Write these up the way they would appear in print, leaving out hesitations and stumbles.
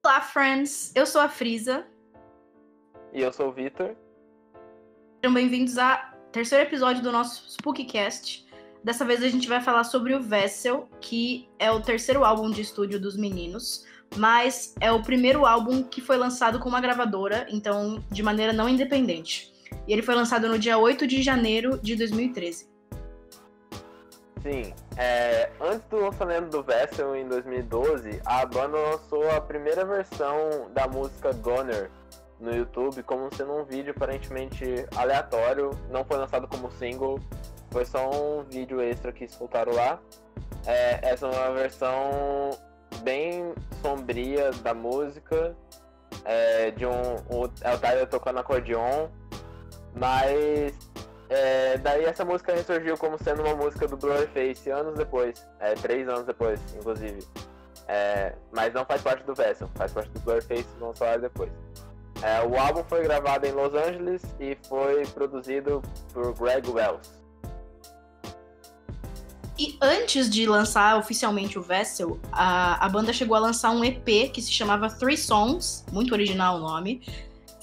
Olá, friends! Eu sou a Frisa. E eu sou o Vitor. Sejam bem-vindos ao terceiro episódio do nosso SpookyCast. Dessa vez a gente vai falar sobre o Vessel, que é o terceiro álbum de estúdio dos meninos, mas é o primeiro álbum que foi lançado com uma gravadora, então de maneira não independente. E ele foi lançado no dia 8 de janeiro de 2013. Sim, antes do lançamento do Vessel em 2012, a banda lançou a primeira versão da música Goner no YouTube, como sendo um vídeo aparentemente aleatório, não foi lançado como single, foi só um vídeo extra que soltaram lá. Essa é uma versão bem sombria da música, o Tyler tocando acordeon, mas daí essa música ressurgiu como sendo uma música do Blurface anos depois, 3 anos depois, inclusive. Mas não faz parte do Vessel, faz parte do Blurface, vamos falar depois. O álbum foi gravado em Los Angeles e foi produzido por Greg Wells. E antes de lançar oficialmente o Vessel, a banda chegou a lançar um EP que se chamava Three Songs, muito original o nome.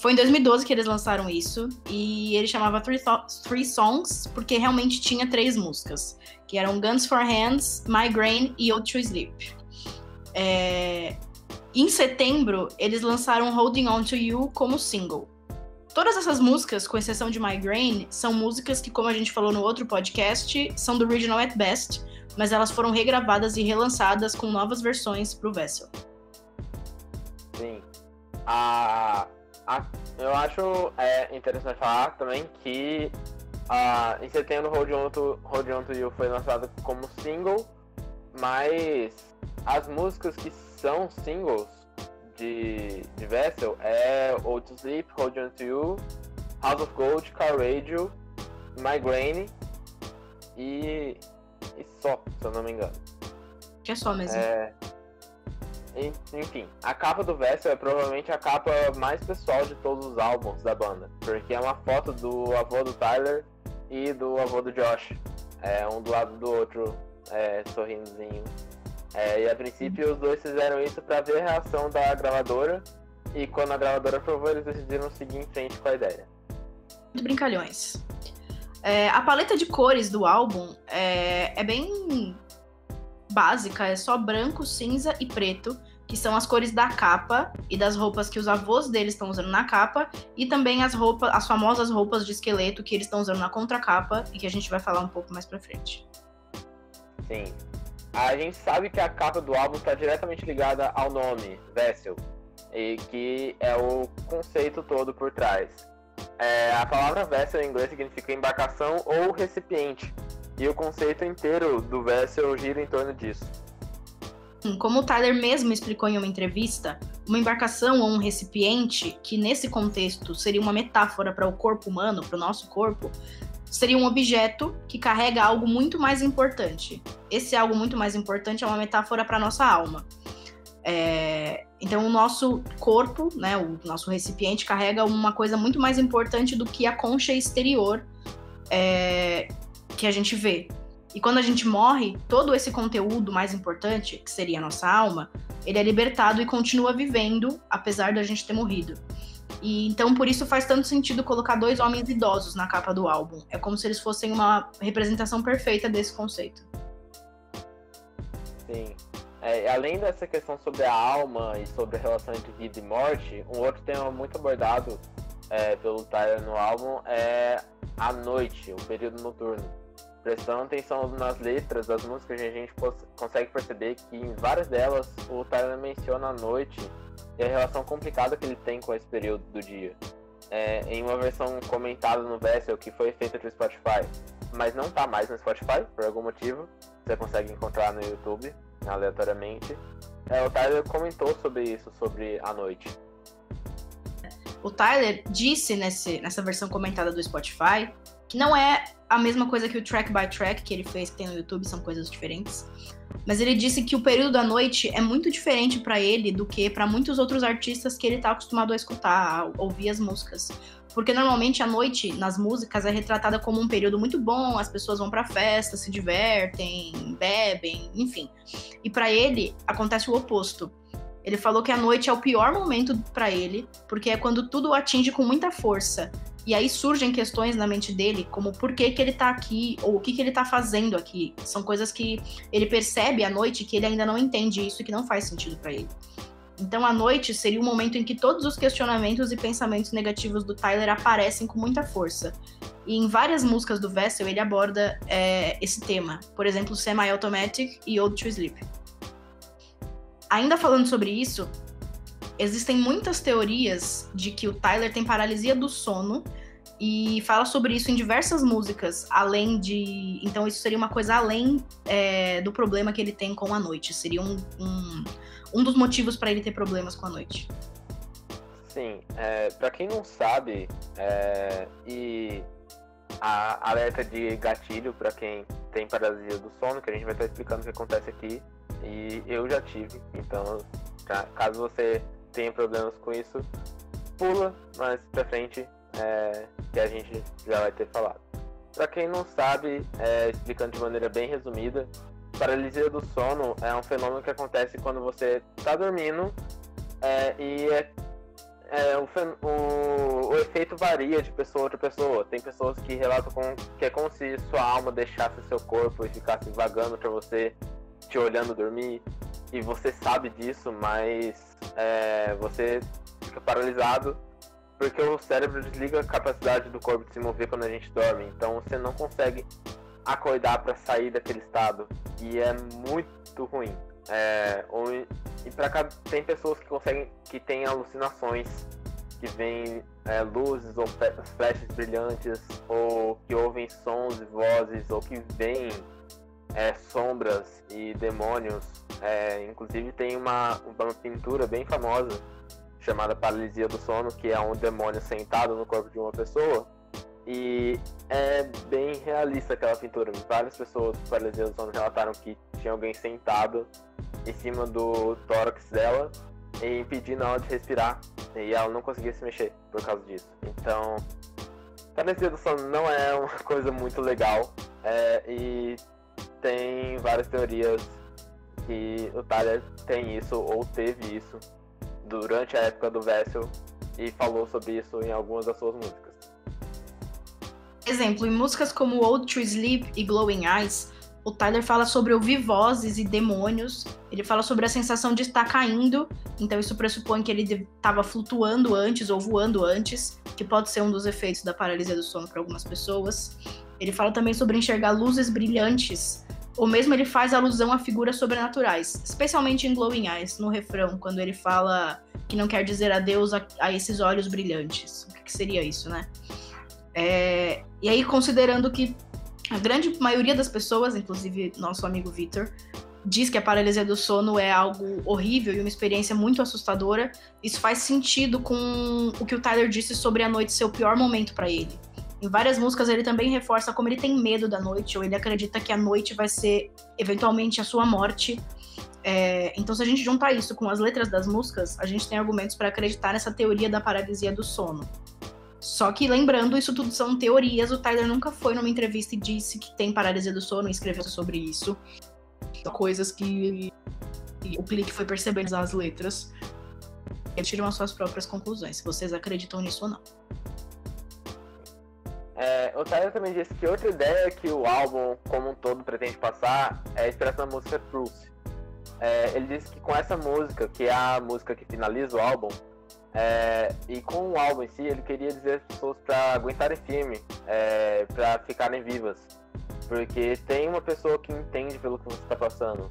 Foi em 2012 que eles lançaram isso, e ele chamava Three Songs porque realmente tinha 3 músicas, que eram Guns for Hands, Migraine e Ode to Sleep. Em setembro, eles lançaram Holding On To You como single. Todas essas músicas, com exceção de Migraine, são músicas que, como a gente falou no outro podcast, são do Original at Best, mas elas foram regravadas e relançadas com novas versões pro Vessel. Sim. Eu acho interessante falar também que em setembro Hold On To You foi lançado como single, mas as músicas que são singles de Vessel Ode to Sleep, Hold On To You, House of Gold, Car Radio, Migraine e só, se eu não me engano. Que é só mesmo. Enfim, a capa do Vessel é provavelmente a capa mais pessoal de todos os álbuns da banda, porque é uma foto do avô do Tyler e do avô do Josh, um do lado do outro, sorrindozinho. E a princípio os dois fizeram isso pra ver a reação da gravadora, e quando a gravadora aprovou, eles decidiram seguir em frente com a ideia. Muito brincalhões. A paleta de cores do álbum é bem básica, é só branco, cinza e preto, que são as cores da capa e das roupas que os avós deles estão usando na capa, e também as famosas roupas de esqueleto que eles estão usando na contracapa, e que a gente vai falar um pouco mais pra frente. Sim. A gente sabe que a capa do álbum está diretamente ligada ao nome, Vessel, e que é o conceito todo por trás. A palavra Vessel em inglês significa embarcação ou recipiente, e o conceito inteiro do Vessel gira em torno disso. Como o Tyler mesmo explicou em uma entrevista, uma embarcação ou um recipiente, que nesse contexto seria uma metáfora para o corpo humano, para o nosso corpo, seria um objeto que carrega algo muito mais importante. Esse algo muito mais importante é uma metáfora para a nossa alma. Então o nosso corpo, né, o nosso recipiente, carrega uma coisa muito mais importante do que a concha exterior que a gente vê. E quando a gente morre, todo esse conteúdo mais importante, que seria a nossa alma, ele é libertado e continua vivendo, apesar de a gente ter morrido. E então, por isso, faz tanto sentido colocar 2 homens idosos na capa do álbum. É como se eles fossem uma representação perfeita desse conceito. Sim. Além dessa questão sobre a alma e sobre a relação entre vida e morte, um outro tema muito abordado pelo Tyler no álbum é a noite, o período noturno. Prestando atenção nas letras das músicas, a gente consegue perceber que em várias delas o Tyler menciona a noite e a relação complicada que ele tem com esse período do dia. Em uma versão comentada no Vessel que foi feita para o Spotify, mas não está mais no Spotify por algum motivo, você consegue encontrar no YouTube aleatoriamente. O Tyler comentou sobre isso, sobre a noite. O Tyler disse nessa versão comentada do Spotify que não é a mesma coisa que o Track by Track que ele fez, que tem no YouTube, são coisas diferentes. Mas ele disse que o período da noite é muito diferente pra ele do que pra muitos outros artistas que ele tá acostumado a escutar, a ouvir as músicas. Porque normalmente a noite nas músicas é retratada como um período muito bom, as pessoas vão pra festa, se divertem, bebem, enfim. E pra ele acontece o oposto. Ele falou que a noite é o pior momento pra ele, porque é quando tudo o atinge com muita força. E aí surgem questões na mente dele, como por que ele tá aqui, ou o que ele tá fazendo aqui. São coisas que ele percebe à noite que ele ainda não entende isso e que não faz sentido pra ele. Então a noite seria o momento em que todos os questionamentos e pensamentos negativos do Tyler aparecem com muita força. E em várias músicas do Vessel ele aborda esse tema. Por exemplo, Semi-Automatic e Ode to Sleep. Ainda falando sobre isso, existem muitas teorias de que o Tyler tem paralisia do sono e fala sobre isso em diversas músicas, além de... Então isso seria uma coisa além do problema que ele tem com a noite. Seria um dos motivos para ele ter problemas com a noite. Sim, para quem não sabe, e a alerta de gatilho para quem tem paralisia do sono, que a gente vai estar explicando o que acontece aqui, e eu já tive, então caso você tenha problemas com isso, pula mais pra frente, que a gente já vai ter falado. Para quem não sabe, explicando de maneira bem resumida, paralisia do sono é um fenômeno que acontece quando você está dormindo o efeito varia de pessoa para pessoa. Tem pessoas que relatam que é como se sua alma deixasse seu corpo e ficasse vagando para você, te olhando dormir, e você sabe disso, mas você fica paralisado porque o cérebro desliga a capacidade do corpo de se mover quando a gente dorme. Então você não consegue acordar para sair daquele estado, e é muito ruim. Tem pessoas que conseguem, que têm alucinações, que veem luzes ou flashes brilhantes, ou que ouvem sons e vozes, ou que veem sombras e demônios. Inclusive tem uma pintura bem famosa chamada Paralisia do Sono, que é um demônio sentado no corpo de uma pessoa. E é bem realista aquela pintura. Várias pessoas com paralisia do sono relataram que tinha alguém sentado em cima do tórax dela e impedindo ela de respirar, e ela não conseguia se mexer por causa disso. Então, paralisia do sono não é uma coisa muito legal, e tem várias teorias que o Tyler tem isso ou teve isso durante a época do Vessel, e falou sobre isso em algumas das suas músicas. Exemplo, em músicas como Ode to Sleep e Glowing Eyes, o Tyler fala sobre ouvir vozes e demônios. Ele fala sobre a sensação de estar caindo, então isso pressupõe que ele estava flutuando antes ou voando antes, que pode ser um dos efeitos da paralisia do sono para algumas pessoas. Ele fala também sobre enxergar luzes brilhantes, ou mesmo ele faz alusão a figuras sobrenaturais, especialmente em Glowing Eyes, no refrão, quando ele fala que não quer dizer adeus a esses olhos brilhantes. O que seria isso, né? E aí, considerando que a grande maioria das pessoas, inclusive nosso amigo Victor, diz que a paralisia do sono é algo horrível e uma experiência muito assustadora, isso faz sentido com o que o Tyler disse sobre a noite ser o pior momento para ele. Em várias músicas ele também reforça como ele tem medo da noite, ou ele acredita que a noite vai ser eventualmente a sua morte. Então, se a gente juntar isso com as letras das músicas, a gente tem argumentos para acreditar nessa teoria da paralisia do sono. Só que, lembrando, isso tudo são teorias. O Tyler nunca foi numa entrevista e disse que tem paralisia do sono e escreveu sobre isso. São coisas que o Clique foi percebendo nas letras. Eles tiram as suas próprias conclusões, se vocês acreditam nisso ou não. O Tyler também disse que outra ideia que o álbum como um todo pretende passar é a inspiração da música Truth. Ele disse que com essa música, que é a música que finaliza o álbum, e com o álbum em si, ele queria dizer às pessoas para aguentarem firme, para ficarem vivas, porque tem uma pessoa que entende pelo que você está passando.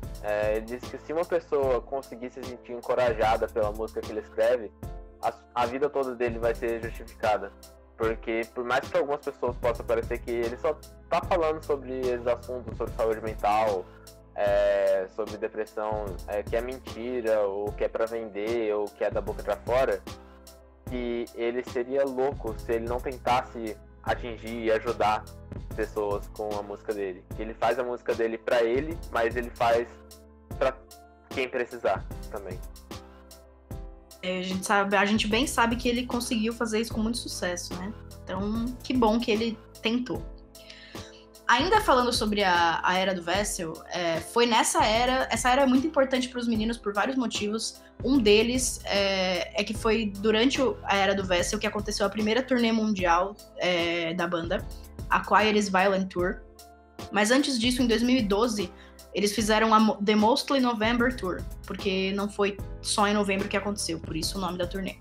Ele disse que se uma pessoa conseguir se sentir encorajada pela música que ele escreve, a vida toda dele vai ser justificada, porque por mais que algumas pessoas possam parecer que ele só está falando sobre esses assuntos, sobre saúde mental, sobre depressão, que é mentira, ou que é pra vender, ou que é da boca pra fora, que ele seria louco se ele não tentasse atingir e ajudar pessoas com a música dele. Que ele faz a música dele pra ele, mas ele faz pra quem precisar também. A gente bem sabe que ele conseguiu fazer isso com muito sucesso, né? Então, que bom que ele tentou. Ainda falando sobre a era do Vessel, foi nessa era... Essa era é muito importante para os meninos por vários motivos. Um deles é que foi durante a era do Vessel que aconteceu a primeira turnê mundial da banda, a Quiet is Violent Tour. Mas antes disso, em 2012, eles fizeram a The Mostly November Tour, porque não foi só em novembro que aconteceu, por isso o nome da turnê.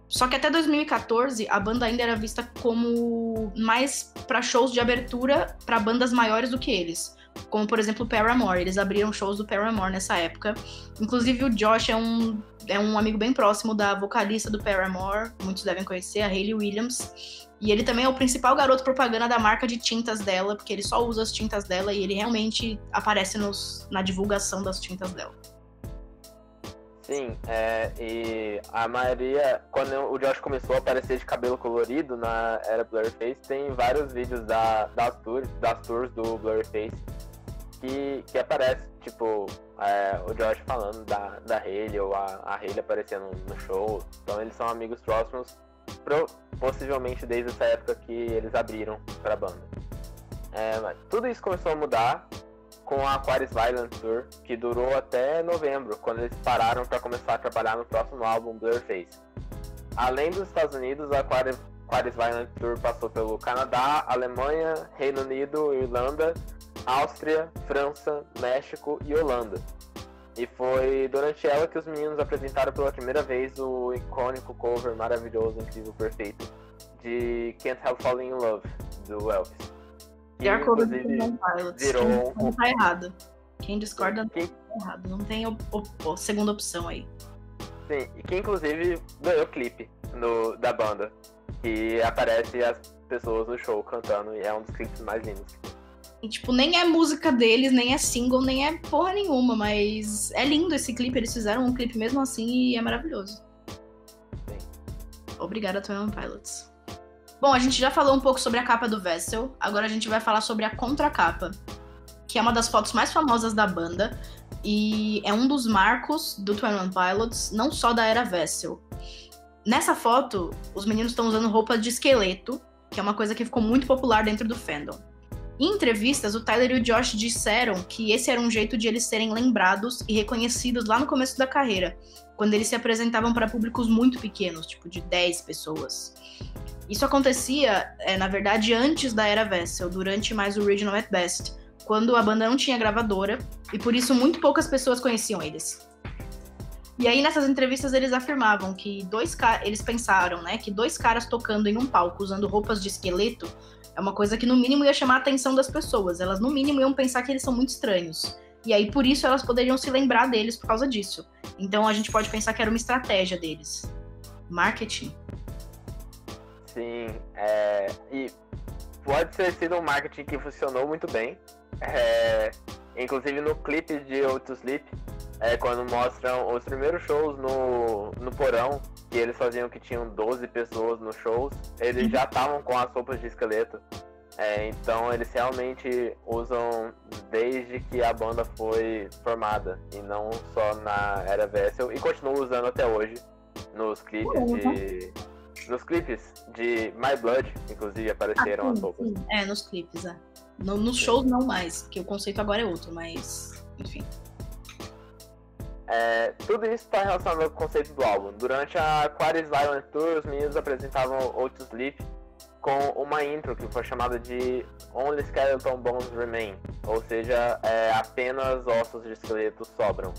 Só que até 2014, a banda ainda era vista como mais para shows de abertura para bandas maiores do que eles. Como, por exemplo, o Paramore. Eles abriram shows do Paramore nessa época. Inclusive, o Josh é um amigo bem próximo da vocalista do Paramore. Muitos devem conhecer, a Hayley Williams. E ele também é o principal garoto propaganda da marca de tintas dela, porque ele só usa as tintas dela e ele realmente aparece na divulgação das tintas dela. Sim, e a maioria, quando o Josh começou a aparecer de cabelo colorido na era Blurryface, tem vários vídeos das tours do Blurryface que aparece, tipo, o Josh falando da Hayley, ou a Hayley aparecendo no show. Então eles são amigos próximos, possivelmente desde essa época que eles abriram pra banda. Mas tudo isso começou a mudar com a Quiet is Violent Tour, que durou até novembro, quando eles pararam para começar a trabalhar no próximo álbum, Blurryface. Além dos Estados Unidos, a Quiet is Violent Tour passou pelo Canadá, Alemanha, Reino Unido, Irlanda, Áustria, França, México e Holanda. E foi durante ela que os meninos apresentaram pela primeira vez o icônico cover maravilhoso, incrível, perfeito de Can't Help Falling in Love, do Elvis. Que inclusive virou... Não tá errado. Quem discorda não tá errado. Não tem segunda opção aí. Sim, e que inclusive ganhou clipe da banda. Que aparece as pessoas no show cantando, e é um dos clipes mais lindos que tem. E, tipo, nem é música deles, nem é single, nem é porra nenhuma, mas é lindo esse clipe. Eles fizeram um clipe mesmo assim e é maravilhoso. Sim. Obrigada, 21 Pilots. Bom, a gente já falou um pouco sobre a capa do Vessel, agora a gente vai falar sobre a contracapa, que é uma das fotos mais famosas da banda e é um dos marcos do 21 Pilots, não só da era Vessel. Nessa foto, os meninos estão usando roupa de esqueleto, que é uma coisa que ficou muito popular dentro do fandom. Em entrevistas, o Tyler e o Josh disseram que esse era um jeito de eles serem lembrados e reconhecidos lá no começo da carreira, quando eles se apresentavam para públicos muito pequenos, tipo de 10 pessoas. Isso acontecia, na verdade, antes da era Vessel, durante mais o Original at Best, quando a banda não tinha gravadora, e por isso muito poucas pessoas conheciam eles. E aí, nessas entrevistas, eles afirmavam que eles pensaram, né, que 2 caras tocando em um palco usando roupas de esqueleto é uma coisa que, no mínimo, ia chamar a atenção das pessoas. Elas, no mínimo, iam pensar que eles são muito estranhos. E aí, por isso, elas poderiam se lembrar deles por causa disso. Então, a gente pode pensar que era uma estratégia deles. Marketing. Sim, e pode ter sido um marketing que funcionou muito bem. Inclusive no clipe de How to Sleep, quando mostram os primeiros shows no porão, que eles faziam que tinham 12 pessoas nos shows, eles já estavam com as roupas de esqueleto. Então eles realmente usam desde que a banda foi formada, e não só na era Vessel, e continuam usando até hoje nos clipes Nos clipes de My Blood, inclusive, apareceram as roupas. Sim. Nos clipes, nos shows não mais, porque o conceito agora é outro, mas, enfim. Tudo isso está relacionado ao conceito do álbum. Durante a Quiet is Violent Tour, os meninos apresentavam How to Sleep com uma intro que foi chamada de Only Skeleton Bones Remain, ou seja, apenas ossos de esqueleto sobram.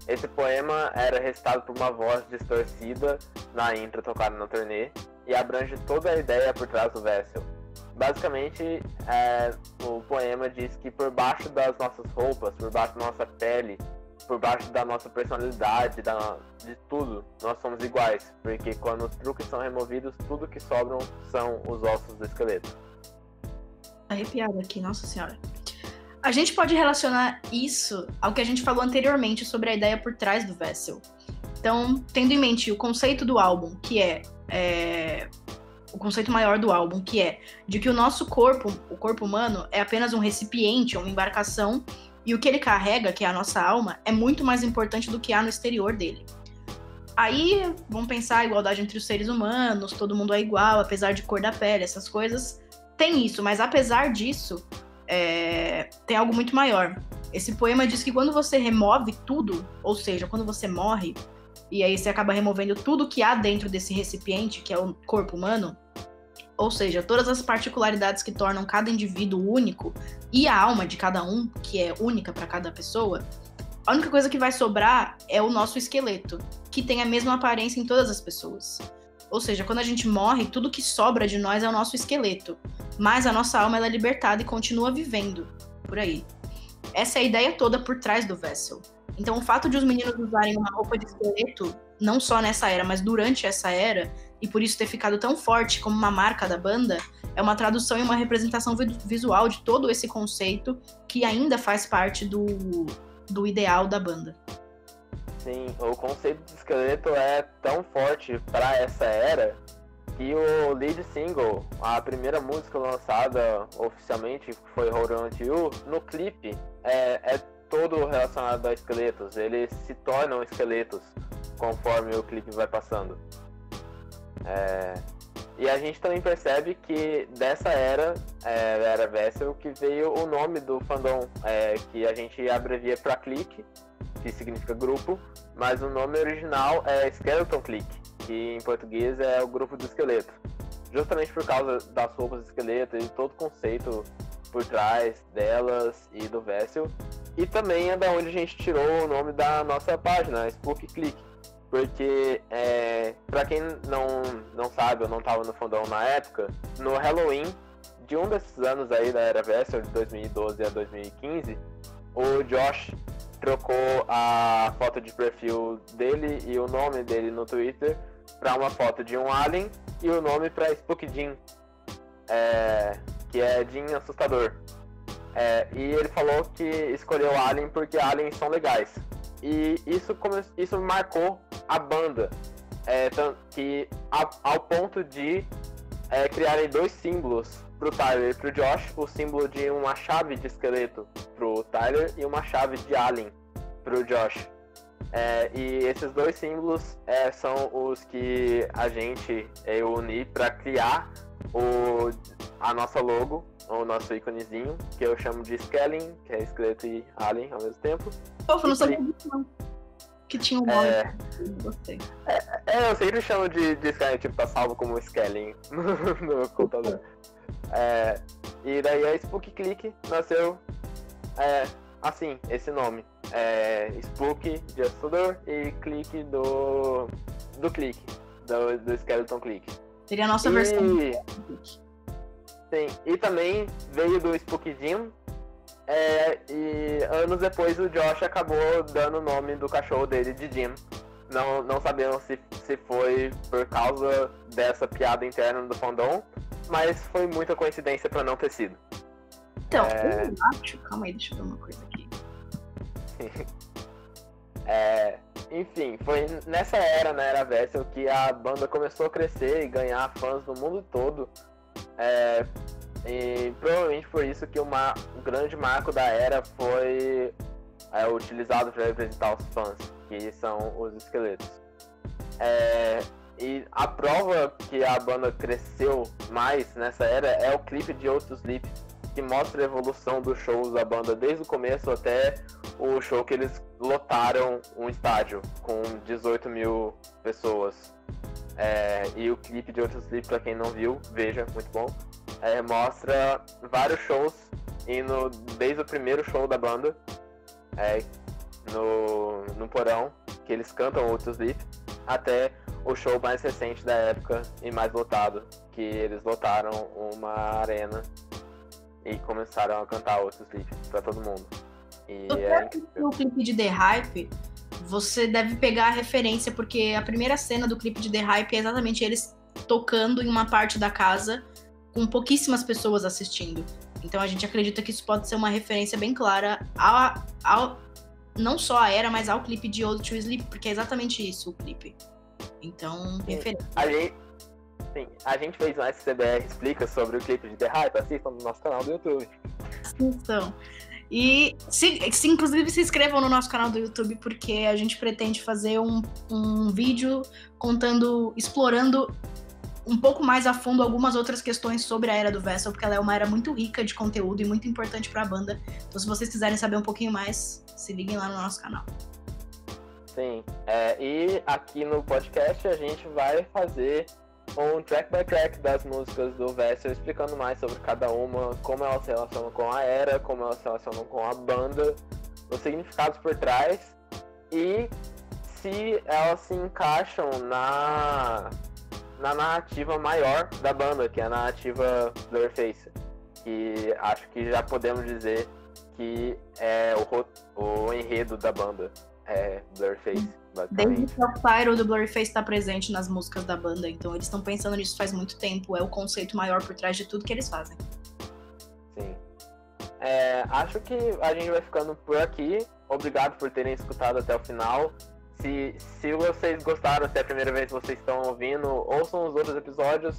Esse poema era recitado por uma voz distorcida na intro tocada na turnê e abrange toda a ideia por trás do Vessel. Basicamente, o poema diz que por baixo das nossas roupas, por baixo da nossa pele, por baixo da nossa personalidade, de tudo, nós somos iguais, porque quando os truques são removidos, tudo que sobram são os ossos do esqueleto. Arrepiado aqui, nossa senhora. A gente pode relacionar isso ao que a gente falou anteriormente sobre a ideia por trás do Vessel. Então, tendo em mente o conceito do álbum, que o conceito maior do álbum, que é de que o nosso corpo, o corpo humano, é apenas um recipiente, uma embarcação, e o que ele carrega, que é a nossa alma, é muito mais importante do que há no exterior dele. Aí, vamos pensar a igualdade entre os seres humanos, todo mundo é igual, apesar de cor da pele, essas coisas. Tem isso, mas apesar disso, tem algo muito maior. Esse poema diz que quando você remove tudo, ou seja, quando você morre, e aí você acaba removendo tudo que há dentro desse recipiente, que é o corpo humano, ou seja, todas as particularidades que tornam cada indivíduo único, e a alma de cada um, que é única para cada pessoa, a única coisa que vai sobrar é o nosso esqueleto, que tem a mesma aparência em todas as pessoas. Ou seja, quando a gente morre, tudo que sobra de nós é o nosso esqueleto, mas a nossa alma ela é libertada e continua vivendo por aí. Essa é a ideia toda por trás do Vessel. Então, o fato de os meninos usarem uma roupa de esqueleto, não só nessa era, mas durante essa era, e por isso ter ficado tão forte como uma marca da banda, é uma tradução e uma representação visual de todo esse conceito que ainda faz parte do ideal da banda. Sim, o conceito de esqueleto é tão forte para essa era que o lead single, a primeira música lançada oficialmente, que foi Hold On To You, no clipe é todo relacionado a esqueletos. Eles se tornam esqueletos conforme o clipe vai passando. E a gente também percebe que dessa era Vessel, que veio o nome do fandom, que a gente abrevia para Clique, que significa grupo, mas o nome original é Skeleton Clique, que em português é o grupo do esqueleto. Justamente por causa das roupas do esqueleto e todo o conceito por trás delas e do Vessel. E também é da onde a gente tirou o nome da nossa página, Spook Clique. Porque, pra quem não sabe ou não tava no fandom na época, no Halloween de um desses anos aí da era Vessel, de 2012 a 2015, o Josh trocou a foto de perfil dele e o nome dele no Twitter para uma foto de um alien e o nome para Spook Jean, que é Jean assustador. E ele falou que escolheu Alien porque aliens são legais. E isso marcou a banda, ao ponto de criarem dois símbolos pro Tyler e pro Josh, o símbolo de uma chave de esqueleto pro Tyler e uma chave de alien pro Josh. E esses dois símbolos são os que a gente uni para criar a nossa logo, o nosso íconezinho, que eu chamo de Skellin, que é esqueleto e alien ao mesmo tempo. Eu não sabia disso, não. Que tinha um nome. Gostei. Eu sempre chamo de Skellin, tipo, tá salvo como Skellin no meu computador. E daí a Spook Clique nasceu assim, esse nome. Spook de assustador e Clique do Clique, do Skeleton Clique. Seria a nossa versão. Sim, e também veio do Spook Jim. E anos depois o Josh acabou dando o nome do cachorro dele de Jim. Não sabemos se foi por causa dessa piada interna do fandom, mas foi muita coincidência pra não ter sido. Então, eu acho... Calma aí, deixa eu ver uma coisa aqui. Enfim, foi nessa era, na era Vessel, que a banda começou a crescer e ganhar fãs no mundo todo. E provavelmente por isso que o grande marco da era foi utilizado para representar os fãs, que são os esqueletos. E a prova que a banda cresceu mais nessa era é o clipe de Out to Sleep, que mostra a evolução dos shows da banda desde o começo até o show que eles lotaram um estádio com 18 mil pessoas. E o clipe de Out to Sleep, pra quem não viu, veja, muito bom. Mostra vários shows, indo desde o primeiro show da banda, no porão, que eles cantam Out to Sleep, até o show mais recente da época e mais lotado, que eles lotaram uma arena e começaram a cantar Out to Sleep pra todo mundo. E no clipe de The Hype, você deve pegar a referência, porque a primeira cena do clipe de The Hype é exatamente eles tocando em uma parte da casa com pouquíssimas pessoas assistindo. Então a gente acredita que isso pode ser uma referência bem clara não só à era, mas ao clipe de Out to Sleep, porque é exatamente isso o clipe. Então, referência. A gente fez um SCBR Explica sobre o clipe de The Hype, assistam no nosso canal do YouTube. Assistam. E inclusive se inscrevam no nosso canal do YouTube, porque a gente pretende fazer um vídeo explorando um pouco mais a fundo algumas outras questões sobre a Era do Vessel, porque ela é uma era muito rica de conteúdo e muito importante para a banda. Então, se vocês quiserem saber um pouquinho mais, se liguem lá no nosso canal. Sim, e aqui no podcast a gente vai fazer um track by track das músicas do Vessel, explicando mais sobre cada uma, como elas se relacionam com a era, como elas se relacionam com a banda, os significados por trás e se elas se encaixam na narrativa maior da banda, que é a narrativa Blurface, que acho que já podemos dizer que é o enredo da banda, é Blurface, basicamente. Desde que o Pyro do Blurface está presente nas músicas da banda, então eles estão pensando nisso faz muito tempo, é o conceito maior por trás de tudo que eles fazem. Sim. Acho que a gente vai ficando por aqui. Obrigado por terem escutado até o final. Se vocês gostaram, se é a primeira vez que vocês estão ouvindo, ouçam os outros episódios.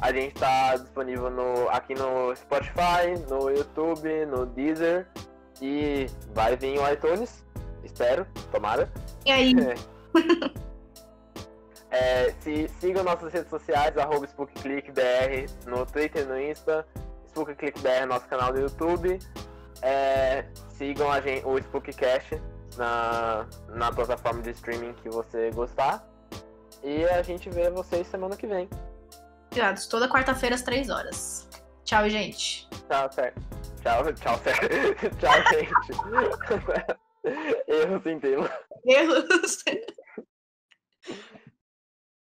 A gente está disponível aqui no Spotify, no YouTube, no Deezer e vai vir o iTunes, espero, tomara. E aí? Sigam nossas redes sociais, @SpookClickBR no Twitter e no Insta, SpookClickBR nosso canal do YouTube. Sigam o Spookcast na plataforma de streaming que você gostar. E a gente vê vocês semana que vem. Obrigados. Toda quarta-feira às 3 horas. Tchau, gente. Tchau, certo. Tchau, certo. Tchau, gente. Erros em tema. Erros.